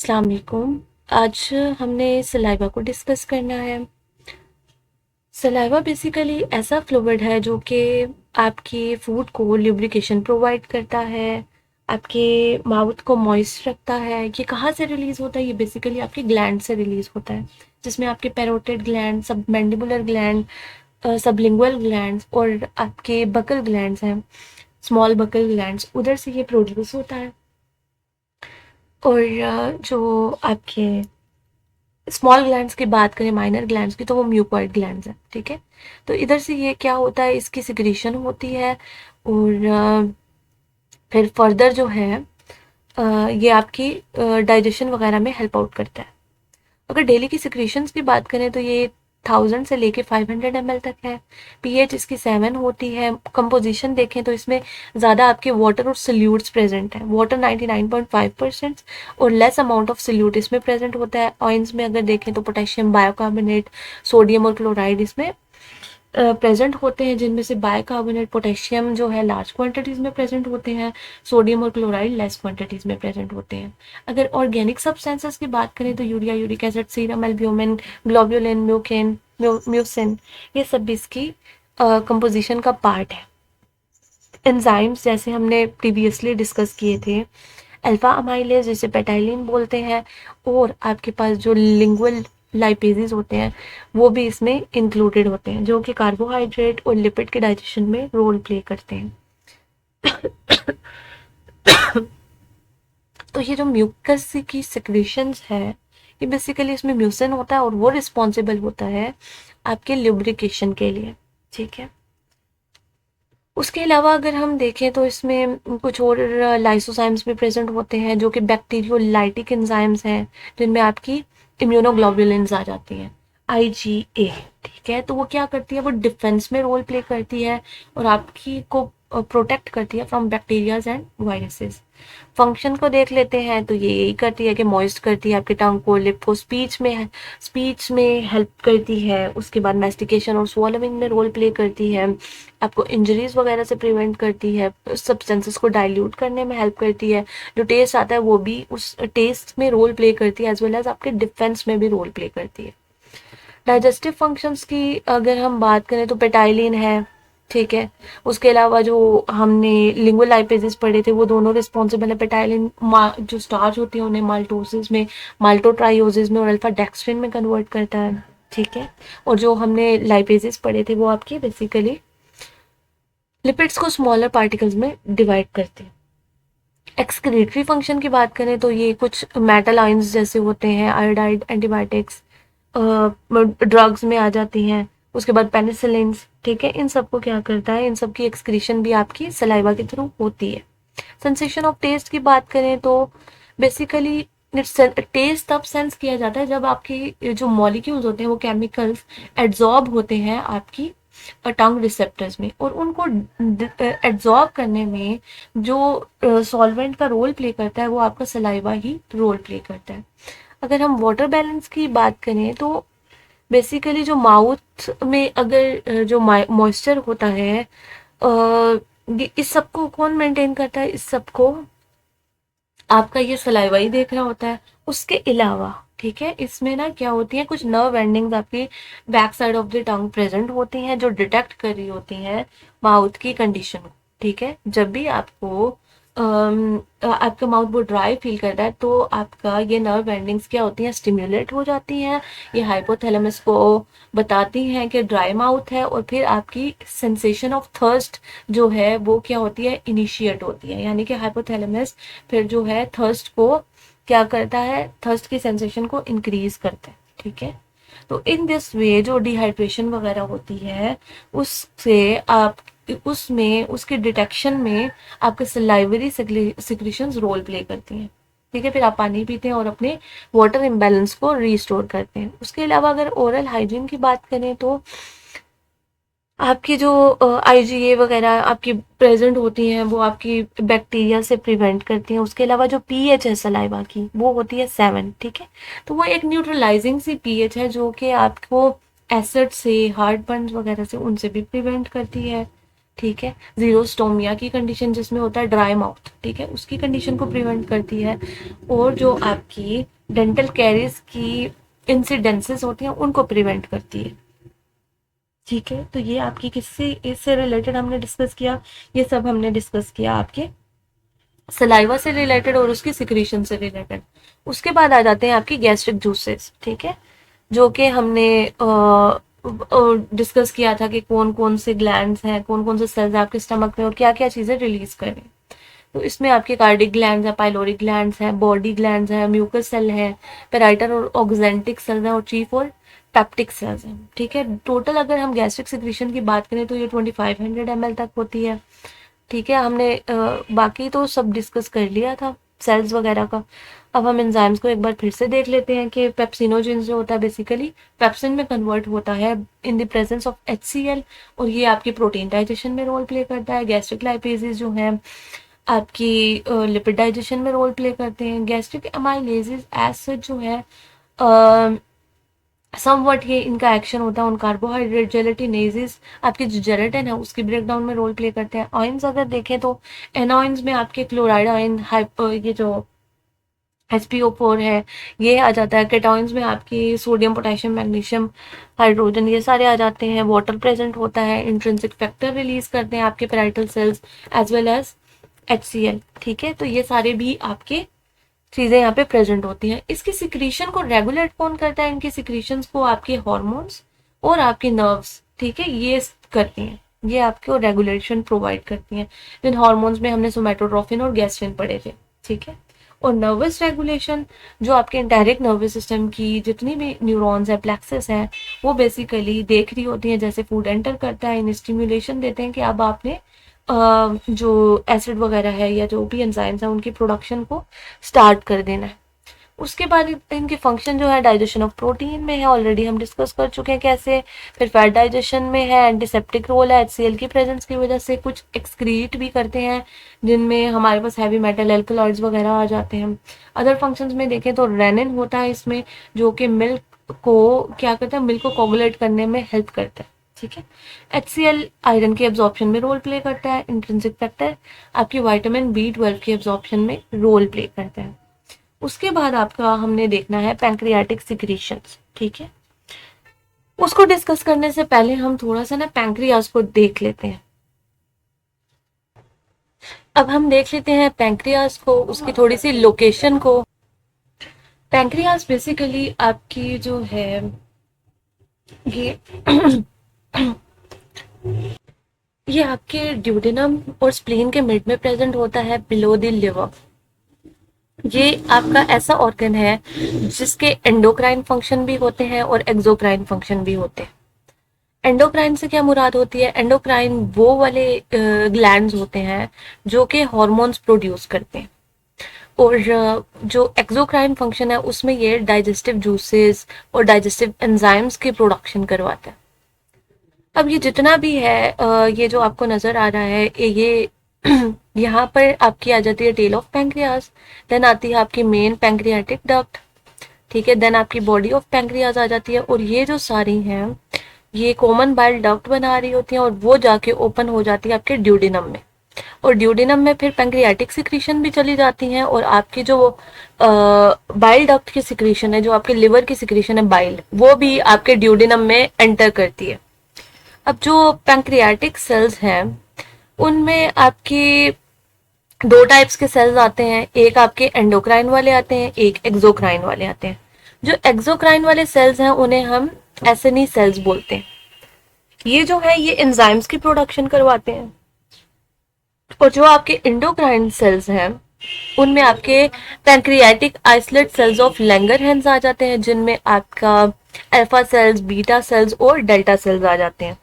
अस्सलाम वालेकुम। आज हमने सलाइवा को डिस्कस करना है। सलाइवा बेसिकली ऐसा फ्लूइड है जो कि आपकी फूड को ल्यूब्रिकेशन प्रोवाइड करता है, आपके माउथ को मॉइस्ट रखता है। ये कहाँ से रिलीज़ होता है? ये बेसिकली आपके ग्लैंड से रिलीज़ होता है, जिसमें आपके parotid gland, submandibular gland, sublingual glands और आपके बकल ग्लैंड्स हैं, स्मॉल बकल ग्लैंड्स, उधर से ये प्रोड्यूस होता है। और जो आपके स्मॉल ग्लैंड्स की बात करें, माइनर ग्लैंड्स की, तो वो म्यूकॉइड ग्लैंड्स हैं। ठीक है, तो इधर से ये क्या होता है, इसकी सिक्रीशन होती है और फिर फर्दर जो है ये आपकी डाइजेशन वगैरह में हेल्प आउट करता है। अगर डेली की सिक्रीशंस की बात करें तो ये 1000 से लेके 500 ml तक है। पीएच इसकी 7 होती है। कंपोजिशन देखें तो इसमें ज़्यादा आपके वाटर और सल्यूट्स प्रेजेंट है। वाटर 99.5% और लेस अमाउंट ऑफ सल्यूट इसमें प्रेजेंट होता है। ऑयंस में अगर देखें तो पोटेशियम बायोकार्बोनेट, सोडियम और क्लोराइड इसमें प्रेजेंट होते हैं, जिनमें से बाइकार्बोनेट, पोटेशियम जो है लार्ज क्वांटिटीज़ में प्रेजेंट होते हैं, सोडियम और क्लोराइड लेस क्वांटिटीज़ में प्रेजेंट होते हैं। अगर ऑर्गेनिक सब्सटेंसेस की बात करें तो urea, uric acid, serum albumin, globulin, mucin, ये सब भी इसकी कंपोजिशन का पार्ट है। एंजाइम्स जैसे हमने प्रीवियसली डिस्कस किए थे, अल्फा अमाइलेज जिसे पेटाइलिन बोलते हैं, और आपके पास जो लिंगुअल लाइपेजेस होते हैं वो भी इसमें इंक्लूडेड होते हैं, जो कि कार्बोहाइड्रेट और लिपिड के डाइजेशन में रोल प्ले करते हैं। तो ये जो म्यूकस की सिक्रीशंस है, ये बेसिकली इसमें म्यूसिन होता है और वो रिस्पॉन्सिबल होता है आपके ल्यूब्रिकेशन के लिए। ठीक है, उसके अलावा अगर हम देखें तो इसमें कुछ और लाइसोजाइम्स भी प्रेजेंट होते हैं, जो कि बैक्टीरियोलाइटिक एंजाइम्स हैं, जिनमें आपकी इम्यूनोग्लोबुलिन्स आ जाती हैं, आईजीए। ठीक है, तो वो क्या करती है, वो डिफेंस में रोल प्ले करती है और आपकी को प्रोटेक्ट करती है from bacterias and viruses. Function को देख लेते हैं तो ये यही करती है कि मॉइस्ट करती है आपके टंग को, लिप को, स्पीच में हेल्प करती है। उसके बाद मैस्टिकेशन और स्वॉलोइंग में रोल प्ले करती है, आपको इंजरीज वगैरह से प्रिवेंट करती है, सब्सटेंसेस को डाइल्यूट करने में हेल्प करती है। जो टेस्ट आता है वो भी उस टेस्ट में रोल प्ले करती है, एज वेल एज आपके डिफेंस में भी रोल प्ले करती है। डाइजेस्टिव फंक्शंस की अगर हम बात करें तो पेटाइलिन है। ठीक है, उसके अलावा जो हमने लिंगुअल लाइपेजेस पढ़े थे वो दोनों रिस्पॉन्सिबल है। पेटाइलिन जो स्टार्च होती है उन्हें माल्टोसिस में, माल्टोट्राइयोसिस में और अल्फा डेक्स्ट्रिन में कन्वर्ट करता है। ठीक है, और जो हमने लाइपेजेस पढ़े थे वो आपके बेसिकली लिपिड्स को स्मॉलर पार्टिकल्स में डिवाइड करते हैं। एक्सक्रीटरी फंक्शन की बात करें तो ये कुछ मेटल आयंस जैसे होते हैं, आयोडाइड, एंटीबायोटिक्स, ड्रग्स में आ जाती हैं। उसके बाद पेनिसिलिन्स। ठीक है, इन सबको क्या करता है, इन सब की एक्सक्रीशन भी आपकी सलाइवा के थ्रू होती है। सेंसेशन ऑफ टेस्ट की बात करें तो बेसिकली टेस्ट तब सेंस किया जाता है जब आपकी जो मॉलिक्यूल्स होते हैं, वो केमिकल्स एड्जॉर्ब होते हैं आपकी टंग रिसेप्टर्स में, और उनको एड्जॉर्ब करने में जो सॉल्वेंट का रोल प्ले करता है वो आपका सलाइवा ही रोल प्ले करता है। अगर हम वाटर बैलेंस की बात करें तो बेसिकली जो माउथ में अगर जो मॉइस्चर होता है, इस सबको कौन मेंटेन करता है, इस सबको आपका ये सलाइवा ही देख रहा होता है। उसके अलावा ठीक है, इसमें ना क्या होती है, कुछ नर्व एंडिंग्स आपकी back side of the tongue present होती हैं, जो डिटेक्ट कर रही होती हैं माउथ की कंडीशन को। ठीक है, जब भी आपको आपका माउथ बहुत ड्राई फील करता है तो आपका ये नर्व एंडिंग्स क्या होती हैं, स्टिम्युलेट हो जाती हैं। ये हाइपोथैलेमस को बताती हैं कि ड्राई माउथ है, और फिर आपकी सेंसेशन ऑफ थर्स्ट जो है वो क्या होती है, इनिशिएट होती है। यानी कि हाइपोथैलेमस फिर जो है थर्स्ट को क्या करता है, थर्स्ट की सेंसेशन को इंक्रीज करता है। ठीक है, तो इन दिस वे जो डिहाइड्रेशन वगैरह होती है उससे आप उसमें उसके डिटेक्शन में आपके सलाइवरी सिक्रीशंस रोल प्ले करती हैं। ठीक है, फिर आप पानी पीते हैं और अपने वाटर इम्बैलेंस को रीस्टोर करते हैं। उसके अलावा अगर ओरल हाइजीन की बात करें तो आपकी जो आईजीए वगैरह आपकी प्रेजेंट होती हैं वो आपकी बैक्टीरिया से प्रिवेंट करती हैं। उसके अलावा जो पीएच है सलाइवा की वो होती है 7। ठीक है, तो वो एक न्यूट्रलाइजिंग सी पीएच है जो कि आपको एसिड से, हार्ट बर्न वगैरह से, उनसे भी प्रिवेंट करती है। ठीक है। जीरोस्टोमिया की कंडीशन जिसमें होता है ड्राई माउथ, ठीक है, उसकी कंडीशन को प्रिवेंट करती है। और जो आपकी डेंटल कैरीज की इंसिडेंसेस होती हैं उनको प्रिवेंट करती है। ठीक है, तो ये आपकी किससे इससे रिलेटेड हमने डिस्कस किया, ये सब हमने डिस्कस किया आपके सलाइवा से रिलेटेड और उसकी सिक्रीशन से रिलेटेड। उसके बाद आ जाते हैं आपकी गैस्ट्रिक जूसेस, ठीक है, जो कि हमने डिस्कस किया था कि कौन कौन से ग्लैंड्स हैं, कौन कौन से सेल्स हैं आपके स्टमक में और क्या क्या चीज़ें रिलीज करें। तो इसमें आपके कार्डिक ग्लैंड्स हैं, पाइलोरिक ग्लैंड्स हैं, बॉडी ग्लैंड्स हैं, म्यूकस सेल है, पेराइटल और ऑक्जेंटिक सेल्स हैं और चीफ और पेप्टिक सेल्स हैं। ठीक है, टोटल अगर हम गैस्ट्रिक सिक्रीशन की बात करें तो ये 2500 ml तक होती है। ठीक है, हमने बाकी तो सब डिस्कस कर लिया था सेल्स वगैरह का। अब हम एंजाइम्स को एक बार फिर से देख लेते हैं कि पेप्सिनोजेन जो होता है बेसिकली पेप्सिन में कन्वर्ट होता है in the presence of HCl और ये आपकी प्रोटीन डाइजेशन में रोल प्ले करता है। गैस्ट्रिक लाइपेजेस जो हैं आपकी लिपिड डाइजेशन में रोल प्ले करते हैं। गैस्ट्रिक अमाइलेजेस एज सच जो है समवट ये इनका एक्शन होता है उन कार्बोहाइड्रेट जेलेटिनेजेस आपके जो जेलेटिन है उसकी ब्रेकडाउन में रोल प्ले करते हैं। आयंस अगर देखें तो एनॉइंस में आपके क्लोराइड आयन ये जो HPO4 है ये आ जाता है। केटॉइंस में आपकी सोडियम पोटेशियम मैग्नीशियम हाइड्रोजन ये सारे आ जाते हैं। वाटर प्रेजेंट होता है। इंट्रिंसिक फैक्टर रिलीज करते हैं आपके parietal cells as well as HCl। ठीक है, तो ये सारे भी आपके चीजें यहाँ पे प्रेजेंट होती हैं। इसकी सिक्रीशन को रेगुलेट कौन करता है? इनकी सिक्रीशन को आपके हॉर्मोन्स और आपके नर्व्स, ठीक है, ये करती हैं। ये आपको रेगुलेशन प्रोवाइड करती हैं। जिन हॉर्मोन्स में हमने सोमेटोट्रोफिन और गैस्ट्रिन पढ़े थे, ठीक है। और नर्वस रेगुलेशन जो आपके डायरेक्ट नर्वस सिस्टम की जितनी भी न्यूरॉन्स है, प्लेक्सस है, वो बेसिकली देख रही होती हैं जैसे फूड एंटर करता है, इन स्टिमुलेशन देते हैं कि अब आपने जो एसिड वगैरह है या जो भी एंजाइम्स हैं उनकी प्रोडक्शन को स्टार्ट कर देना है। उसके बाद इनके फंक्शन जो है डाइजेशन ऑफ प्रोटीन में है, ऑलरेडी हम डिस्कस कर चुके हैं कैसे। फिर फैट डाइजेशन में है, एंटीसेप्टिक रोल है, HCl की प्रेजेंस की वजह से कुछ एक्सक्रीट भी करते हैं जिनमें हमारे पास हैवी मेटल एल्कलॉइड्स वगैरह आ जाते हैं। अदर फंक्शंस में देखें तो रेनिन होता है इसमें जो कि मिल्क को क्या करता है, मिल्क को कोगुलेट करने में हेल्प करता है। ठीक है, HCl आयरन के एब्जॉर्प्शन में रोल प्ले करता है। इंट्रिंसिक फैक्टर आपकी विटामिन B12 के एब्जॉर्प्शन में रोल प्ले करता है। उसके बाद आपका हमने देखना है पैंक्रियाटिक सिक्रीशंस। ठीक है, उसको डिस्कस करने से पहले हम थोड़ा सा ना पैंक्रियास को देख लेते हैं। अब हम देख लेते हैं पैंक्रियास को, उसकी थोड़ी सी लोकेशन को। पैंक्रियास बेसिकली आपकी जो है ये ये आपके ड्यूडेनम और स्प्लीन के मिड में प्रेजेंट होता है, बिलो द लिवर। ये आपका ऐसा ऑर्गन है जिसके एंडोक्राइन फंक्शन भी होते हैं और एक्सोक्राइन फंक्शन भी होते हैं। एंडोक्राइन से क्या मुराद होती है? एंडोक्राइन वो वाले ग्लैंड्स होते हैं जो कि हॉर्मोन्स प्रोड्यूस करते हैं। और जो एक्सोक्राइन फंक्शन है उसमें ये डाइजेस्टिव जूसेस और डाइजेस्टिव एंजाइम्स की प्रोडक्शन करवाता है। अब ये जितना भी है ये जो आपको नजर आ रहा है ये यहाँ पर आपकी आ जाती है टेल ऑफ पैंक्रियास, देन आती है आपकी मेन पैंक्रियाटिक डक्ट, ठीक है, देन आपकी बॉडी ऑफ पैंक्रियास आ जाती है। और ये जो सारी हैं ये कॉमन बाइल डक्ट बना रही होती हैं और वो जाके ओपन हो जाती है आपके ड्यूडेनम में। और ड्यूडेनम में फिर पैंक्रियाटिक सिक्रीशन भी चली जाती हैं और आपकी जो बाइल डक्ट की सिक्रीशन है, जो आपके लिवर की सिक्रीशन है बाइल, वो भी आपके ड्यूडेनम में एंटर करती है। अब जो पैंक्रियाटिक सेल्स हैं उनमें आपकी दो टाइप्स के सेल्स आते हैं, एक आपके एंडोक्राइन वाले आते हैं, एक एक्सोक्राइन वाले आते हैं। जो एक्सोक्राइन वाले सेल्स हैं उन्हें हम एसएनई सेल्स बोलते हैं। ये जो है ये एंजाइम्स की प्रोडक्शन करवाते हैं। और जो आपके एंडोक्राइन सेल्स हैं उनमें आपके pancreatic isolate cells of Langerhans आ जाते हैं, जिनमें आपका अल्फा सेल्स, बीटा सेल्स और डेल्टा सेल्स आ जाते हैं।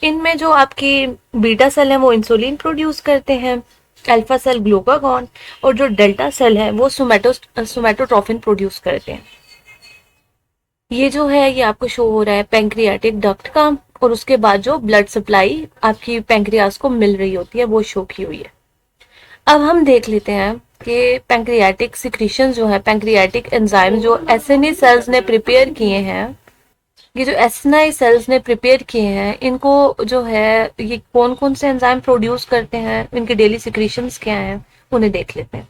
इनमें जो आपकी बीटा सेल है वो इंसुलिन प्रोड्यूस करते हैं, अल्फा सेल ग्लूकागॉन, और जो डेल्टा सेल है वो सोमेटोट्रोफिन प्रोड्यूस करते हैं। ये जो है ये आपको शो हो रहा है पैंक्रियाटिक डक्ट का, और उसके बाद जो ब्लड सप्लाई आपकी पैंक्रियास को मिल रही होती है वो शो की हुई है। अब हम देख लेते हैं कि पैंक्रियाटिक सिक्रीशन जो है, पैंक्रियाटिक एंजाइम जो एसएनई सेल्स ने प्रिपेयर किए हैं ये जो एसएनआई सेल्स ने प्रिपेयर किए हैं, इनको जो है ये कौन कौन से एंजाइम प्रोड्यूस करते हैं, इनके डेली सिक्रीशंस क्या हैं, उन्हें देख लेते हैं।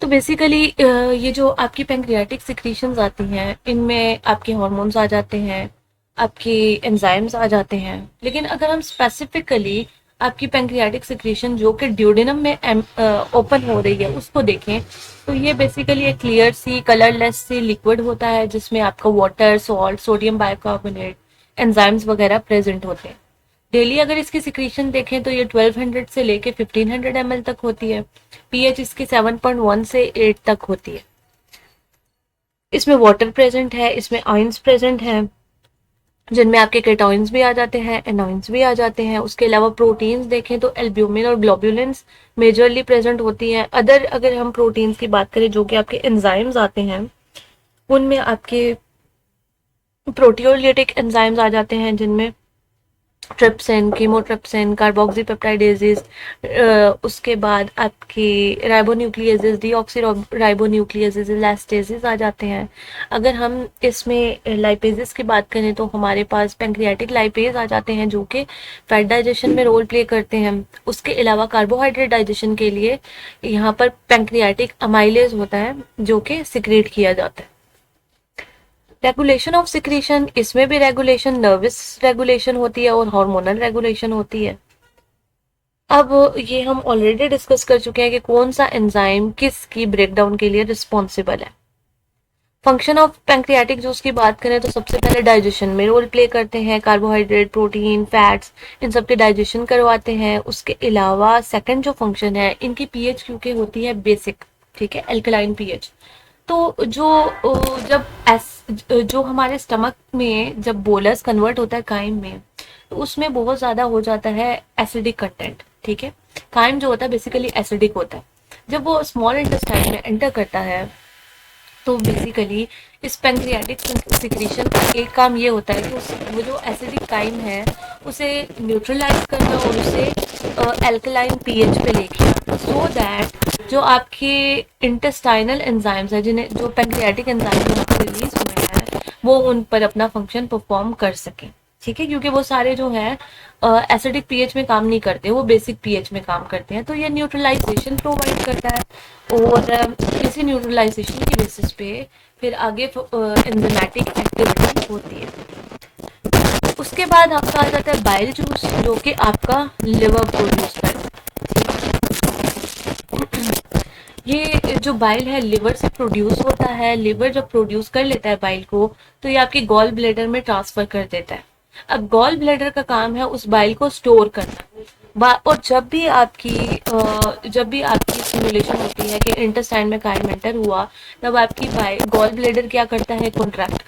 तो बेसिकली ये जो आपकी पैंक्रियाटिक सिक्रीशंस आती हैं, इनमें आपके हार्मोन्स आ जाते हैं, आपके एंजाइम्स आ जाते हैं। लेकिन अगर हम स्पेसिफिकली आपकी पैंक्रियाटिक सिक्रीशन जो कि ड्यूडेनम में ओपन हो रही है उसको देखें, तो ये बेसिकली एक क्लियर सी कलरलेस सी लिक्विड होता है जिसमें आपका water, salt, sodium bicarbonate, enzymes वगैरह प्रेजेंट होते हैं। डेली अगर इसकी सिक्रीशन देखें तो ये 1200 से लेके 1500 ml तक होती है। पीएच इसकी 7.1 से 8 तक होती है। इसमें वाटर प्रेजेंट है, इसमें आयंस प्रेजेंट हैं जिनमें आपके केटॉइंस भी आ जाते हैं, एनॉइंस भी आ जाते हैं। उसके अलावा प्रोटीन्स देखें तो एल्ब्यूमिन और ग्लोबुलिन्स मेजरली प्रेजेंट होती हैं। अदर अगर हम प्रोटीन्स की बात करें जो कि आपके एंजाइम्स आते हैं, उनमें आपके प्रोटियोलिटिक एंजाइम्स आ जाते हैं जिनमें ट्रिप्सिन, कीमोट्रिप्सिन, कार्बोक्सीपेप्टाइडेजेस, उसके बाद आपकी राइबोन्यूक्लियेजेस, डीऑक्सी राइबोन्यूक्लियेजेस, इलास्टेजेस आ जाते हैं। अगर हम इसमें लाइपेजेस की बात करें तो हमारे पास पैंक्रियाटिक लाइपेज आ जाते हैं जो कि फैट डाइजेशन में रोल प्ले करते हैं। उसके अलावा कार्बोहाइड्रेट डाइजेशन के लिए यहाँ पर पैंक्रियाटिक अमाइलेज होता है जो कि सिक्रेट किया जाता है। रेगुलेशन ऑफ सिक्रीशन, इसमें भी रेगुलेशन, नर्वस रेगुलेशन होती है और हार्मोनल रेगुलेशन होती है। अब ये हम ऑलरेडी डिस्कस कर चुके हैं कि कौन सा एंजाइम किसकी ब्रेकडाउन के लिए रिस्पॉन्सिबल है। फंक्शन ऑफ पैंक्रियाटिक जूस की बात करें तो सबसे पहले डाइजेशन में रोल प्ले करते हैं, कार्बोहाइड्रेट, प्रोटीन, फैट्स, इन सब के डाइजेशन करवाते हैं। उसके अलावा सेकंड जो फंक्शन है, इनकी पीएच क्योंकि होती है बेसिक, ठीक है, एल्कलाइन पीएच। तो जब जो हमारे स्टमक में जब बोलस कन्वर्ट होता है काइम में, तो उसमें बहुत ज़्यादा हो जाता है एसिडिक कंटेंट, ठीक है। काइम जो होता है बेसिकली एसिडिक होता है। जब वो स्मॉल इंटेस्टाइन में एंटर करता है तो बेसिकली इस पैंक्रियाटिक सिक्रीशन का एक काम ये होता है कि वो जो एसिडिक काइम है उसे न्यूट्रलाइज करना और उसे एल्कलाइन पीएच पे लेके आना, सो दैट जो आपके इंटेस्टाइनल एंजाइम्स है, जिन्हें जो पैंक्रियाटिक एंजाइम रिलीज हुए हैं, वो उन पर अपना फंक्शन परफॉर्म कर सके, ठीक है। क्योंकि वो सारे जो है एसिडिक पीएच में काम नहीं करते, वो बेसिक पीएच में काम करते हैं। तो ये न्यूट्रलाइजेशन प्रोवाइड करता है और इसी न्यूट्रलाइजेशन की बेसिस पे फिर आगे एंजाइमेटिक एक्टिविटी होती है। उसके बाद आपका आ जाता है बाइल जूस जो कि आपका लिवर प्रोड्यूस करता है। ये जो बाइल है लिवर से प्रोड्यूस होता है। लिवर जब प्रोड्यूस कर लेता है बाइल को तो ये आपकी गॉल ब्लैडर में ट्रांसफर कर देता है। अब गॉल ब्लैडर का काम है उस बाइल को स्टोर करना। और जब भी आपकी सिमुलेशन होती है कि इंटेस्टाइन में काइम एंटर हुआ, तब आपकी गॉल ब्लैडर क्या करता है, कॉन्ट्रैक्ट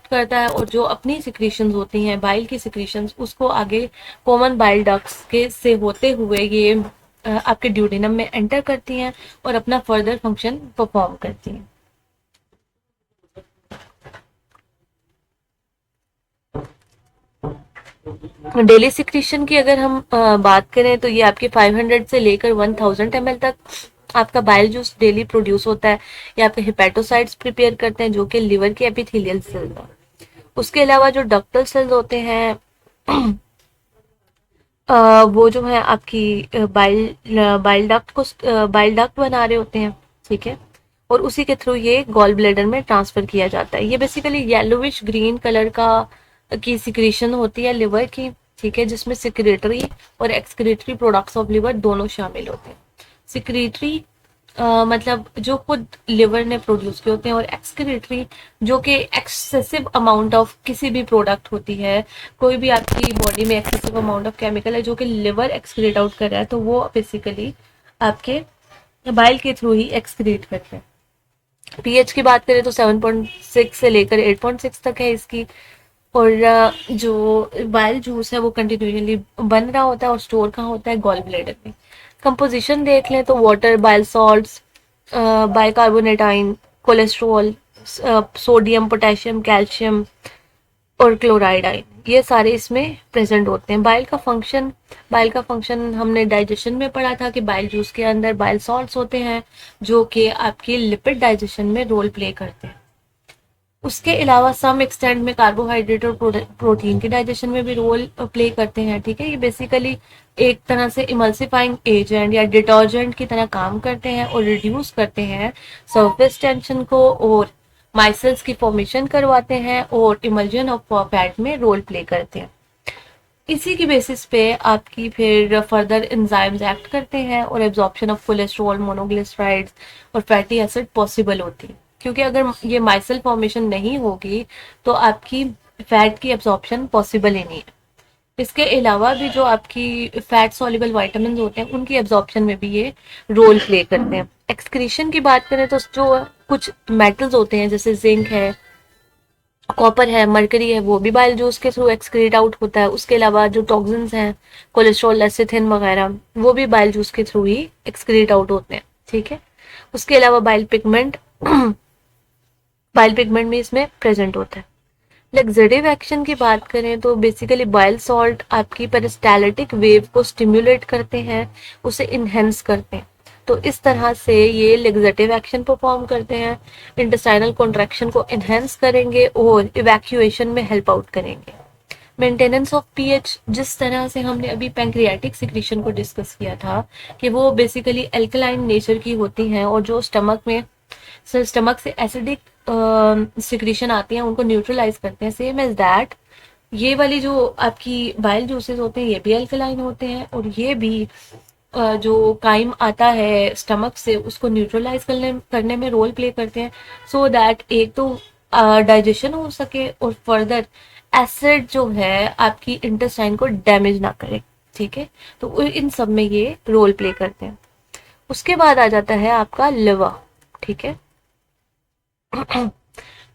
करता है और जो अपनी सिक्रीशंस होती हैं, बाइल की सिक्रीशंस, उसको आगे कॉमन बाइल डक्ट्स के से होते हुए ये आपके ड्यूडेनम में एंटर करती हैं और अपना फर्दर फंक्शन परफॉर्म करती हैं। डेली सिक्रीशन की अगर हम बात करें तो ये आपके 500 से लेकर 1000 ml तक आपका बाइल जूस डेली प्रोड्यूस होता है। ये आपके हिपेटोसाइट्स प्रिपेयर करते हैं जो कि लिवर के एपिथेलियल सेल्स हैं। उसके अलावा जो डक्टल सेल्स होते हैं वो जो है आपकी बाइल डक्ट बना रहे होते हैं, ठीक है, और उसी के थ्रू ये गॉल ब्लैडर में ट्रांसफर किया जाता है। ये बेसिकली येलोविश ग्रीन कलर की सिक्रीशन होती है लिवर की, ठीक है, जिसमें सिक्रेटरी और एक्सक्रीटरी प्रोडक्ट्स ऑफ लिवर दोनों शामिल होते हैं। सिक्रेटरी मतलब जो खुद लिवर ने प्रोड्यूस किए होते हैं, और एक्सक्रीटरी जो कि एक्सेसिव अमाउंट ऑफ किसी भी प्रोडक्ट होती है, कोई भी आपकी बॉडी में एक्सेसिव अमाउंट ऑफ केमिकल है जो कि लिवर एक्सक्रीट आउट कर रहा है, तो वो बेसिकली आपके बाइल के थ्रू ही एक्सक्रीट करते हैं। पीएच की बात करें तो 7.6 से लेकर 8.6 तक है इसकी। और जो बाइल जूस है वो कंटिन्यूसली बन रहा होता है और स्टोर कहाँ होता है, गॉल ब्लैडर में। कंपोजिशन देख लें तो water, bile salts, bicarbonate ion, cholesterol, sodium, potassium, calcium और क्लोराइड आयन, ये सारे इसमें प्रेजेंट होते हैं। बाइल का फंक्शन हमने डाइजेशन में पढ़ा था कि बाइल जूस के अंदर बाइल सॉल्ट्स होते हैं जो कि आपकी लिपिड डाइजेशन में रोल प्ले करते हैं। उसके अलावा सम एक्सटेंट में कार्बोहाइड्रेट और प्रोटीन के डाइजेशन में भी रोल प्ले करते हैं। ठीक है, ये बेसिकली एक तरह से इमल्सिफाइंग एजेंट या डिटर्जेंट की तरह काम करते हैं और रिड्यूस करते हैं सरफेस टेंशन को और माइसेल्स की फॉर्मेशन करवाते हैं और इमल्जन ऑफ फैट में रोल प्ले करते हैं। इसी की बेसिस पे आपकी फिर फर्दर एंजाइम्स एक्ट करते हैं और एब्जॉर्प्शन ऑफ कोलेस्ट्रॉल, मोनोग्लिसराइड्स और फैटी एसिड पॉसिबल होती है। क्योंकि अगर ये माइसेल फॉर्मेशन नहीं होगी तो आपकी फैट की एब्जॉर्प्शन पॉसिबल ही नहीं है। इसके अलावा भी जो आपकी फैट सॉल्युबल विटामिन होते हैं उनकी एब्जॉर्प्शन में भी ये रोल प्ले करते हैं। एक्सक्रीशन की बात करें तो जो कुछ मेटल्स होते हैं जैसे जिंक है, कॉपर है, मरकरी है, वो भी बाइल जूस के थ्रू एक्सक्रीट आउट होता है। उसके अलावा जो टॉक्सिन्स हैं, कोलेस्ट्रॉल, लेसिथिन वगैरह, वो भी बाइल जूस के थ्रू ही एक्सक्रीट आउट होते हैं। ठीक है, उसके अलावा बाइल पिगमेंट में इसमें प्रेजेंट होता है। लग्जेटिव एक्शन की बात करें तो बेसिकली बाइल सॉल्ट आपकी पेरिस्टाल्टिक वेव को स्टिम्युलेट करते हैं, उसे इनहेंस करते हैं। तो इस तरह से ये लेग्जेटिव एक्शन परफॉर्म करते हैं, इंटेस्टाइनल कॉन्ट्रैक्शन को इनहेंस करेंगे और इवैक्यूएशन में हेल्प आउट करेंगे। मेंटेनेंस ऑफ पीएच, जिस तरह से हमने अभी पैंक्रियाटिक सिक्रीशन को डिस्कस किया था कि वो बेसिकली एल्कलाइन नेचर की होती हैं और जो स्टमक से एसिडिक सिक्रीशन आती हैं उनको न्यूट्रलाइज करते हैं। सेम एज दैट ये वाली जो आपकी बाइल जूसेस होते हैं ये भी एल्कलाइन होते हैं और ये भी जो काइम आता है स्टमक से उसको न्यूट्रलाइज करने में रोल प्ले करते हैं, सो दैट एक तो डाइजेशन हो सके और फर्दर एसिड जो है आपकी इंटेस्टाइन को डैमेज ना करे। ठीक है, तो इन सब में ये रोल प्ले करते हैं। उसके बाद आ जाता है आपका लिवर। ठीक है,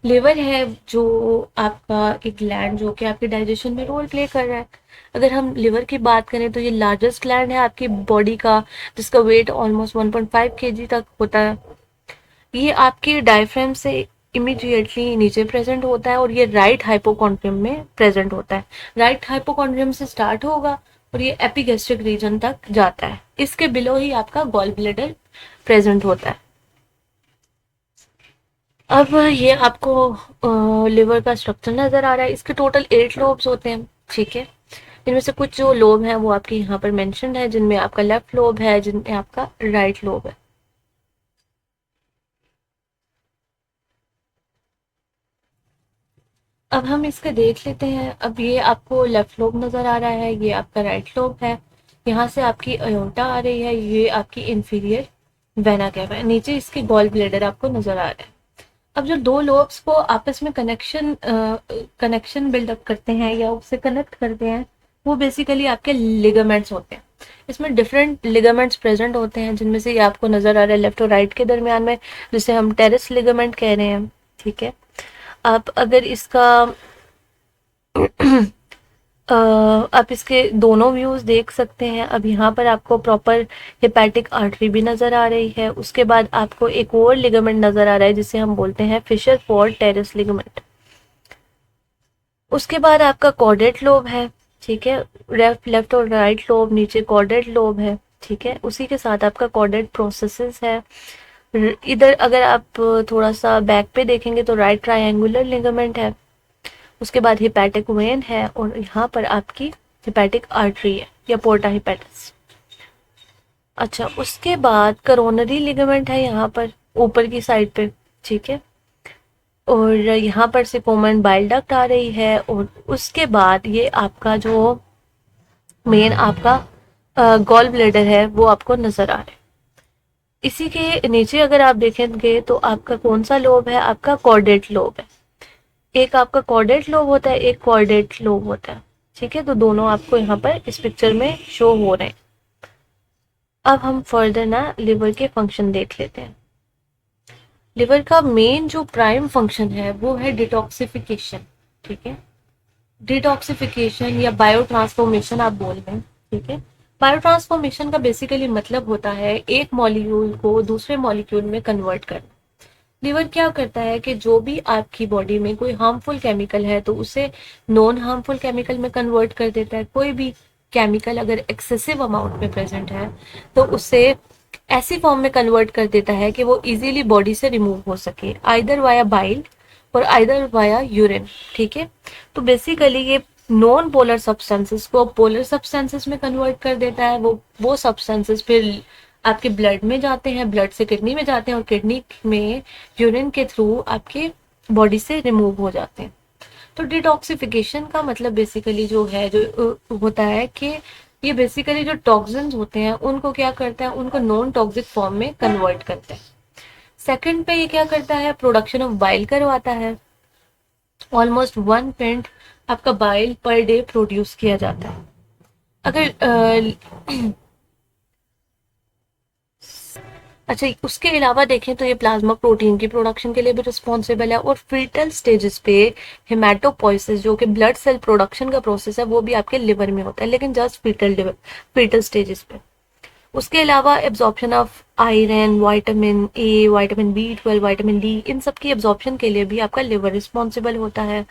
लिवर है जो आपका एक ग्लैंड जो कि आपके डाइजेशन में रोल प्ले कर रहा है। अगर हम लिवर की बात करें तो ये लार्जेस्ट ग्लैंड है आपकी बॉडी का, जिसका वेट ऑलमोस्ट 1.5 kg तक होता है। ये आपके डायफ्राम से इमीडिएटली नीचे प्रेजेंट होता है और ये राइट हाइपोकॉन्ड्रियम में प्रेजेंट होता है। राइट हाइपोकॉन्ड्रियम से स्टार्ट होगा और ये एपिगैस्ट्रिक रीजन तक जाता है। इसके बिलो ही आपका गॉल ब्लैडर प्रेजेंट होता है। अब ये आपको लिवर का स्ट्रक्चर नजर आ रहा है। इसके टोटल 8 लोब्स होते हैं। ठीक है, इनमें से कुछ जो लोब हैं वो आपके यहाँ पर मेंशन्ड है, जिनमें आपका लेफ्ट लोब है, जिनमें आपका राइट लोब है। अब हम इसके देख लेते हैं। अब ये आपको लेफ्ट लोब नजर आ रहा है, ये आपका राइट लोब है। यहाँ से आपकी अयोटा आ रही है, ये आपकी इंफीरियर वेना कैवा है, नीचे इसके गॉल ब्लैडर आपको नजर आ रहा है। अब जो दो लोब्स को आपस में कनेक्शन बिल्डअप करते हैं या उससे कनेक्ट करते हैं वो बेसिकली आपके लिगामेंट्स होते हैं। इसमें डिफरेंट लिगामेंट्स प्रेजेंट होते हैं, जिनमें से ये आपको नजर आ रहा है लेफ्ट और राइट के दरमियान में, जिसे हम टेरेस लिगामेंट कह रहे हैं। ठीक है, आप अगर इसका आप इसके दोनों व्यूज देख सकते हैं। अब यहाँ पर आपको प्रॉपर हेपेटिक आर्टरी भी नजर आ रही है। उसके बाद आपको एक और लिगामेंट नजर आ रहा है जिसे हम बोलते हैं फिशर फोर्ड टेरेस लिगामेंट। उसके बाद आपका कॉर्डेट लोब है। ठीक है, लेफ्ट और राइट लोब, नीचे कॉर्डेट लोब है। ठीक है, उसी के साथ आपका कॉर्डेट प्रोसेसेस है। इधर अगर आप थोड़ा सा बैक पे देखेंगे तो राइट ट्रायंगुलर लिगामेंट है। उसके बाद हिपैटिक वेन है और यहाँ पर आपकी हिपैटिक आर्टरी है या पोर्टा हिपैटिस। अच्छा, उसके बाद करोनरी लिगामेंट है यहाँ पर ऊपर की साइड पे। ठीक है, और यहाँ पर से कॉमन बाइल डक्ट आ रही है और उसके बाद ये आपका जो मेन आपका गॉल ब्लैडर है वो आपको नजर आ रहा है। इसी के नीचे अगर आप देखेंगे तो आपका कौन सा लोब है, आपका कॉर्डेट लोब है। एक आपका कॉर्डेट लोब होता है, एक कॉर्डेट लोब होता है। ठीक है, तो दोनों आपको यहाँ पर इस पिक्चर में शो हो रहे हैं। अब हम फर्दर ना लिवर के फंक्शन देख लेते हैं। लिवर का मेन जो प्राइम फंक्शन है वो है डिटॉक्सिफिकेशन। ठीक है, डिटॉक्सिफिकेशन या बायो ट्रांसफॉर्मेशन आप बोल रहे हैं। ठीक है, बायो ट्रांसफॉर्मेशन का बेसिकली मतलब होता है एक मॉलिक्यूल को दूसरे मॉलिक्यूल में कन्वर्ट करना। लिवर क्या करता है कि जो भी आपकी बॉडी में कोई हार्मफुल केमिकल है तो उसे नॉन हार्मफुल केमिकल में कन्वर्ट कर देता है। कोई भी केमिकल अगर एक्सेसिव अमाउंट में प्रेजेंट है तो उसे ऐसी फॉर्म में कन्वर्ट कर देता है कि वो इजीली बॉडी से रिमूव हो सके, आइदर वाया बाइल और आइदर वाया यूरिन। ठीक है, तो बेसिकली ये नॉन पोलर सब्सटेंसेस को पोलर सब्सटेंसेस में कन्वर्ट कर देता है। वो सब्सटेंसेस फिर आपके ब्लड में जाते हैं, ब्लड से किडनी में जाते हैं और किडनी में यूरिन के थ्रू आपके बॉडी से रिमूव हो जाते हैं। तो डिटॉक्सिफिकेशन का मतलब बेसिकली जो है जो होता है कि ये बेसिकली जो टॉक्सिन्स होते हैं उनको क्या करता है, उनको नॉन टॉक्सिक फॉर्म में कन्वर्ट करता है। सेकंड पे ये क्या करता है, प्रोडक्शन ऑफ बाइल करवाता है। ऑलमोस्ट 1 पिंट आपका बाइल पर डे प्रोड्यूस किया जाता है। अगर अच्छा, उसके अलावा देखें तो ये प्लाज्मा प्रोटीन की प्रोडक्शन के लिए भी रिस्पॉन्सिबल है। और फीटल स्टेजेस पे हेमाटोपोइसिस जो कि ब्लड सेल प्रोडक्शन का प्रोसेस है वो भी आपके लिवर में होता है, लेकिन जस्ट फीटल स्टेजेस पे। उसके अलावा absorption of iron, vitamin A, vitamin B12, vitamin D, इन सब की एब्जॉर्प्शन के लिए भी आपका लिवर रिस्पॉन्सिबल होता है।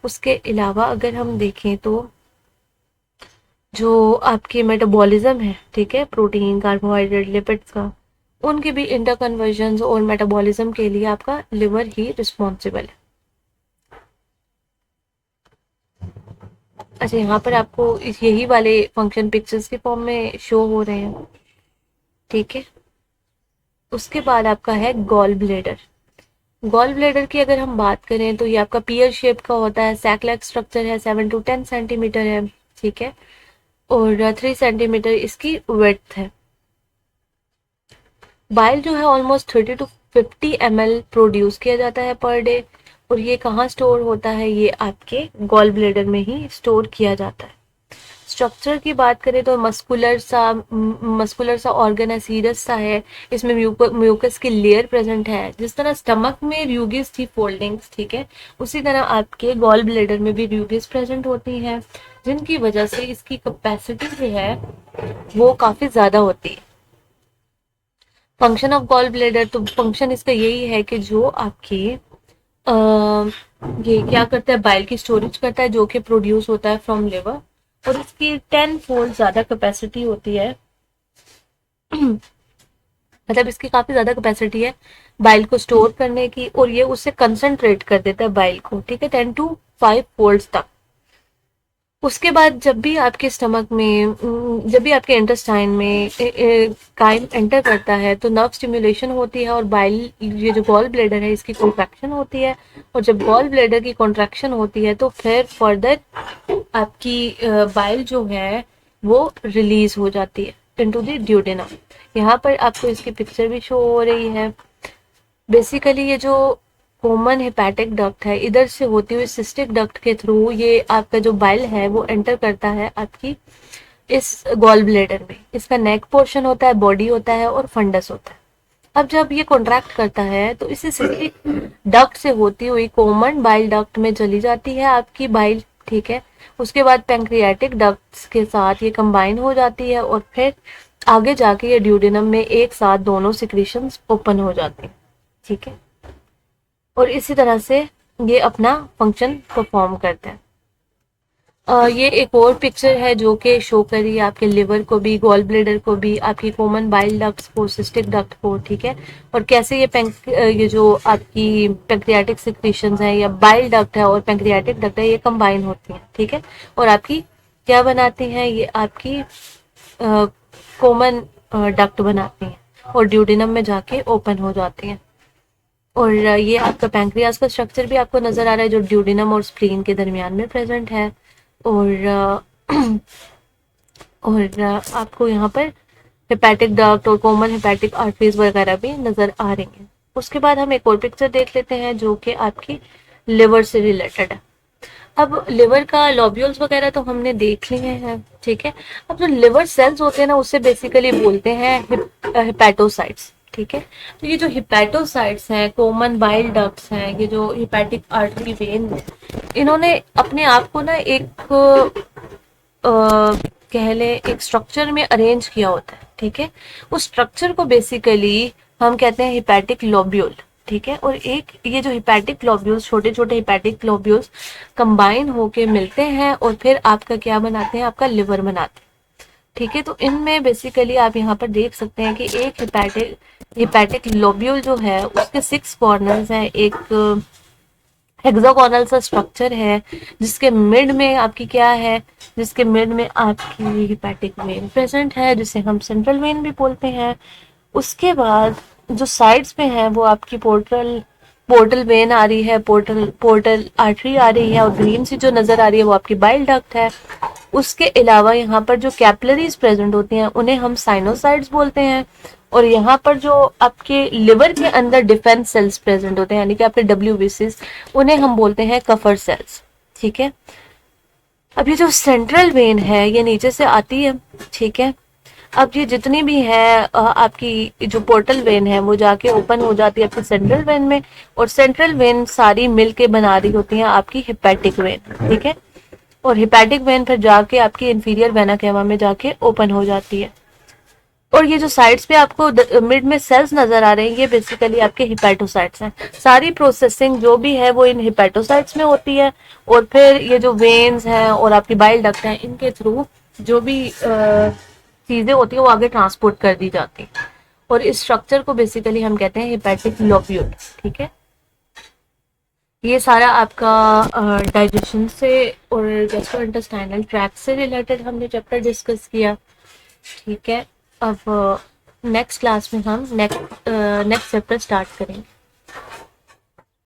उसके अलावा अगर हम देखें तो जो आपके मेटाबॉलिज्म है, ठीक है, प्रोटीन, कार्बोहाइड्रेट, लिपिड्स का, उनके भी इंटर कन्वर्जन और मेटाबॉलिज्म के लिए आपका लिवर ही रिस्पॉन्सिबल है। अच्छा, यहाँ पर आपको यही वाले फंक्शन पिक्चर्स के फॉर्म में शो हो रहे हैं। ठीक है, उसके बाद आपका है गॉल ब्लेडर। गॉल ब्लेडर की अगर हम बात करें तो ये आपका पियर शेप का होता है, सैक लाइक स्ट्रक्चर है, 7 to 10 सेंटीमीटर है। ठीक है, और 3 सेंटीमीटर इसकी विड्थ है। बाइल जो है ऑलमोस्ट 30 to 50 ml प्रोड्यूस किया जाता है पर डे। और ये कहाँ स्टोर होता है, ये आपके गॉल ब्लेडर में ही स्टोर किया जाता है। स्ट्रक्चर की बात करें तो मस्कुलर सा ऑर्गन है, सीरस सा है, इसमें म्यूकस की लेयर प्रेजेंट है। जिस तरह स्टमक में रूगिस थी, फोल्डिंग्स, ठीक है, उसी तरह आपके गॉल ब्लेडर में भी रूगिस प्रेजेंट होती हैं, जिनकी वजह से इसकी कैपेसिटी जो है वो काफी ज्यादा होती है। फंक्शन ऑफ गॉल ब्लेडर, तो फंक्शन इसका यही है कि जो आपकी ये क्या करता है, बाइल की स्टोरेज करता है जो कि प्रोड्यूस होता है फ्रॉम लिवर। और इसकी 10 फोल्ड ज्यादा कैपेसिटी होती है मतलब इसकी काफी ज्यादा कैपेसिटी है बाइल को स्टोर करने की, और ये उससे कंसंट्रेट कर देता है बाइल को। ठीक है, 10 to 5 फोल्ड्स तक। उसके बाद जब भी आपके स्टमक में, जब भी आपके इंटेस्टाइन में काइम एंटर करता है तो नर्व स्टिमुलेशन होती है और बाइल, ये जो गॉल ब्लेडर है इसकी कॉन्ट्रैक्शन होती है। और जब गॉल ब्लेडर की कॉन्ट्रैक्शन होती है तो फिर फर्दर आपकी बाइल जो है वो रिलीज हो जाती है इनटू द ड्यूडेनम। यहाँ पर आपको इसकी पिक्चर भी शो हो रही है। बेसिकली ये जो कॉमन हेपेटिक डक्ट है, इधर से होती हुई सिस्टिक डक्ट के थ्रू ये आपका जो बाइल है वो एंटर करता है आपकी इस गॉल ब्लेडर में। इसका नेक पोर्शन होता है, बॉडी होता है और फंडस होता है। अब जब ये कॉन्ट्रैक्ट करता है तो इसी सिस्टिक डक्ट से होती हुई कॉमन बाइल डक्ट में चली जाती है आपकी बाइल। ठीक है, उसके बाद पैंक्रियाटिक डक्ट्स के साथ ये कंबाइन हो जाती है और फिर आगे जाके ये ड्यूडेनम में एक साथ दोनों सिक्रीशंस ओपन हो जाती हैं। ठीक है, और इसी तरह से ये अपना फंक्शन परफॉर्म करते हैं। ये एक और पिक्चर है जो कि शो करी है आपके लिवर को भी, गॉल ब्लेडर को भी, आपकी कॉमन बाइल डक्ट्स को, सिस्टिक डक्ट को। ठीक है, और कैसे ये जो आपकी पैंक्रियाटिक सिक्रीशंस है या बाइल डक्ट है और पैंक्रियाटिक डक्ट है ये कंबाइन होती हैं। ठीक है, और आपकी क्या बनाती हैं, ये आपकी कॉमन डक्ट बनाती हैं और ड्यूडेनम में जाके ओपन हो जाती हैं। और ये आपका पैंक्रियास का स्ट्रक्चर भी आपको नजर आ रहा है जो ड्यूडेनम और स्प्लीन के दरमियान में प्रेजेंट है। और आपको यहाँ पर हेपेटिक डक्ट और कॉमन हेपेटिक आर्टरीज वगैरह भी नजर आ रही हैं। उसके बाद हम एक और पिक्चर देख लेते हैं जो कि आपकी लिवर से रिलेटेड है। अब लिवर का लॉब्यूल्स वगैरह तो हमने देख लिए हैं। ठीक है, अब जो लिवर सेल्स होते हैं ना उससे बेसिकली बोलते हैं हेपेटोसाइट्स। ठीक है, तो ये जो हिपैटोसाइट्स हैं, कॉमन बाइल डक्ट्स हैं, ये जो हिपैटिक आर्टरी वेन है, इन्होंने अपने आप को ना एक कह ले एक स्ट्रक्चर में अरेंज किया होता है। ठीक है, उस स्ट्रक्चर को बेसिकली हम कहते हैं हिपैटिक लोब्यूल। ठीक है। और एक ये जो हिपैटिक ग्लोब्यूल्स, छोटे छोटे हिपैटिक ग्लोब्यूल्स कंबाइन होके मिलते हैं और फिर आपका क्या बनाते हैं, आपका लिवर बनाते हैं, ठीक है। तो इनमें बेसिकली आप यहाँ पर देख सकते हैं कि एक हिपैटिक लोब्यूल जो है उसके 6 कॉर्नर्स हैं, एक हेक्सागोनल सा स्ट्रक्चर है जिसके मिड में आपकी क्या है, जिसके मिड में आपकी हिपैटिक वेन प्रेजेंट है, जिसे हम सेंट्रल वेन भी बोलते हैं। उसके बाद जो साइड्स पे है वो आपकी पोर्टल वेन आ रही है, पोर्टल आर्टरी आ रही है, और ग्रीन सी जो नजर आ रही है वो आपकी बाइल डक्ट है। उसके अलावा यहाँ पर जो कैपिलरीज प्रेजेंट होती हैं उन्हें हम साइनोसाइड्स बोलते हैं। और यहाँ पर जो आपके लिवर के अंदर डिफेंस सेल्स प्रेजेंट होते हैं, यानी कि आपके डब्ल्यूबीसीज, उन्हें हम बोलते हैं कफर सेल्स, ठीक है। अब ये जो सेंट्रल वेन है ये नीचे से आती है, ठीक है। अब ये जितनी भी है आपकी जो पोर्टल वेन है वो जाके ओपन हो जाती है आपकी सेंट्रल वेन में, और सेंट्रल वेन सारी मिलके बना रही होती है आपकी हिपैटिक वेन, ठीक है। और हिपैटिक वेन फिर जाके आपकी इंफीरियर वेना केवा में जाके ओपन हो जाती है। और ये जो साइड्स पे आपको मिड में सेल्स नजर आ रहे हैं ये बेसिकली आपके हिपैटोसाइट्स हैं। सारी प्रोसेसिंग जो भी है वो इन हिपैटोसाइट्स में होती है, और फिर ये जो वेन्स हैं और आपकी बाइल डक्ट हैं इनके थ्रू जो भी चीजें होती है वो आगे ट्रांसपोर्ट कर दी जाती है। और इस स्ट्रक्चर को बेसिकली हम कहते हैं हिपैटिक लोब्यूल, ठीक है। ये सारा आपका डाइजेशन से और गैस्ट्रोइंटेस्टाइनल ट्रैक्ट से रिलेटेड हमने चैप्टर डिस्कस किया, ठीक है। अब नेक्स्ट क्लास में हम नेक्स्ट चैप्टर स्टार्ट करेंगे।